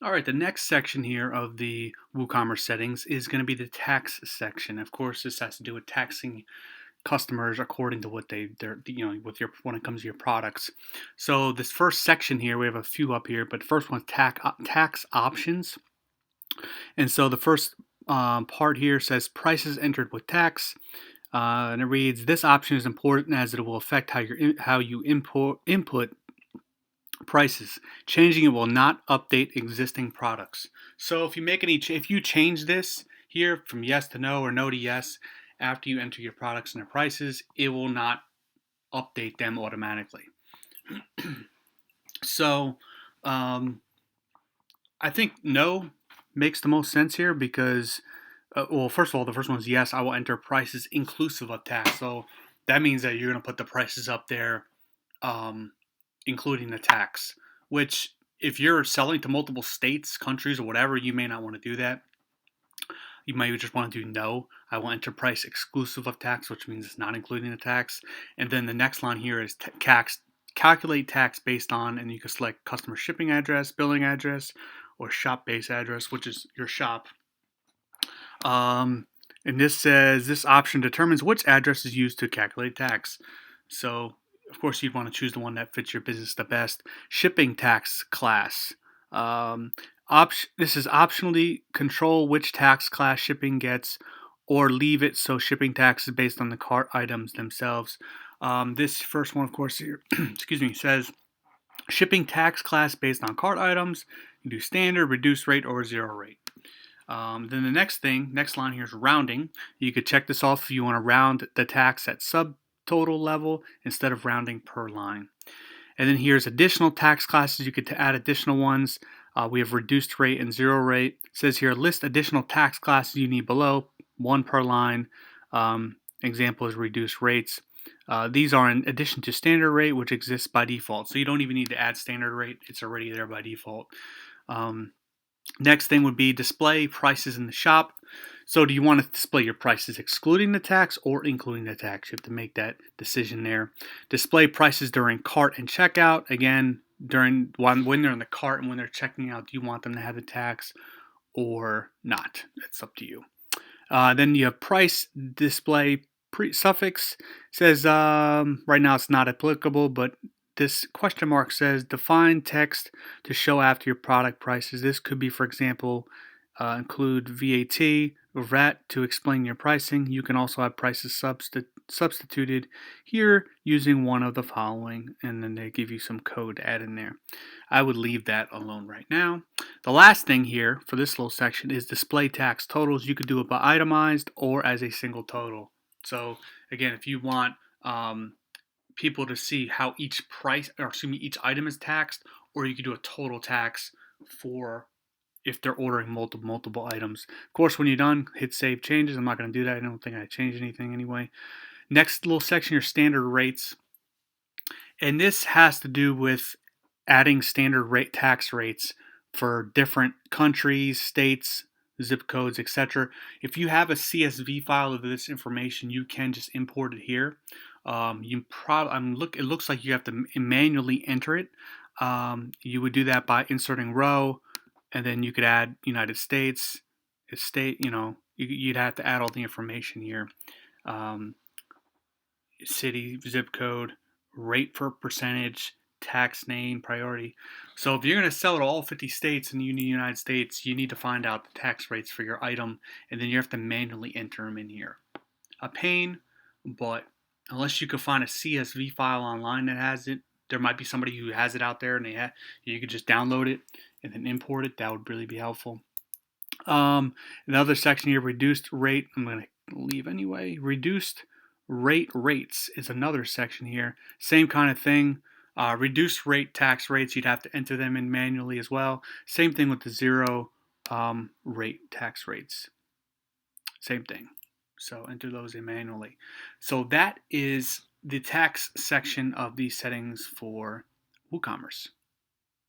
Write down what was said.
All right, the next section here of the WooCommerce settings is going to be the tax section. Of course, this has to do with taxing customers according to what they're with your when it comes to your products. So this first section here, we have a few up here, but the first one's tax options. And so the first part here says prices entered with tax. And it reads, this option is important as it will affect how you input prices. Changing it will not update existing products. So if you change this here from yes to no or no to yes after you enter your products and their prices, it will not update them automatically. So um, I think no makes the most sense here because, well, first of all, the first one is yes, I will enter prices inclusive of tax. So that means that you're going to put the prices up there, um, including the tax, which if you're selling to multiple states, countries, or whatever, you may not want to do that. You might just want to do no. I will enter price exclusive of tax, which means it's not including the tax. And then the next line here is tax. Calculate tax based on, and you can select customer shipping address, billing address, or shop base address, which is your shop. And this says this option determines which address is used to calculate tax. So, of course, you'd want to choose the one that fits your business the best. Shipping tax class. Um, this is optionally control which tax class shipping gets, or leave it so shipping tax is based on the cart items themselves. This first one, of course, here, excuse me, says shipping tax class based on cart items. You do standard, reduced rate, or zero rate. Then the next line here is rounding. You could check this off if you want to round the tax at subtotal level instead of rounding per line. And then here's additional tax classes. You could add additional ones. We have reduced rate and zero rate. It says here list additional tax classes you need below, one per line. Example is reduced rates. These are in addition to standard rate, which exists by default. So you don't even need to add standard rate. It's already there by default. Next thing would be display prices in the shop. So do you want to display your prices excluding the tax or including the tax? You have to make that decision there. Display prices during cart and checkout. Again, when they're in the cart and when they're checking out, do you want them to have the tax or not? That's up to you. Then you have price display suffix. Says right now it's not applicable, but this question mark says define text to show after your product prices. This could be, for example, include VAT or VAT to explain your pricing. You can also have prices substituted here using one of the following, and then they give you some code to add in there. I would leave that alone right now. The last thing here for this little section is display tax totals. You could do it by itemized or as a single total. So again, if you want people to see how each each item is taxed, or you could do a total tax for if they're ordering multiple items. Of course, when you're done, hit save changes. I'm not going to do that. I don't think I changed anything anyway. Next little section, your standard rates. And this has to do with adding standard rate tax rates for different countries, states, zip codes, etc. If you have a CSV file of this information, you can just import it here. It looks like you have to manually enter it. You would do that by inserting row, and then you could add United States, state. You'd have to add all the information here. City, zip code, rate for percentage, tax name, priority. So if you're going to sell it to all 50 states and you need the United States, you need to find out the tax rates for your item, and then you have to manually enter them in here. A pain, but unless you could find a CSV file online that has it, there might be somebody who has it out there, and you could just download it and then import it. That would really be helpful. Another section here, reduced rate. I'm going to leave anyway. Reduced rates is another section here. Same kind of thing. Reduced rate tax rates, you'd have to enter them in manually as well. Same thing with the zero rate tax rates. Same thing. So enter those in manually. So that is the tax section of the settings for WooCommerce.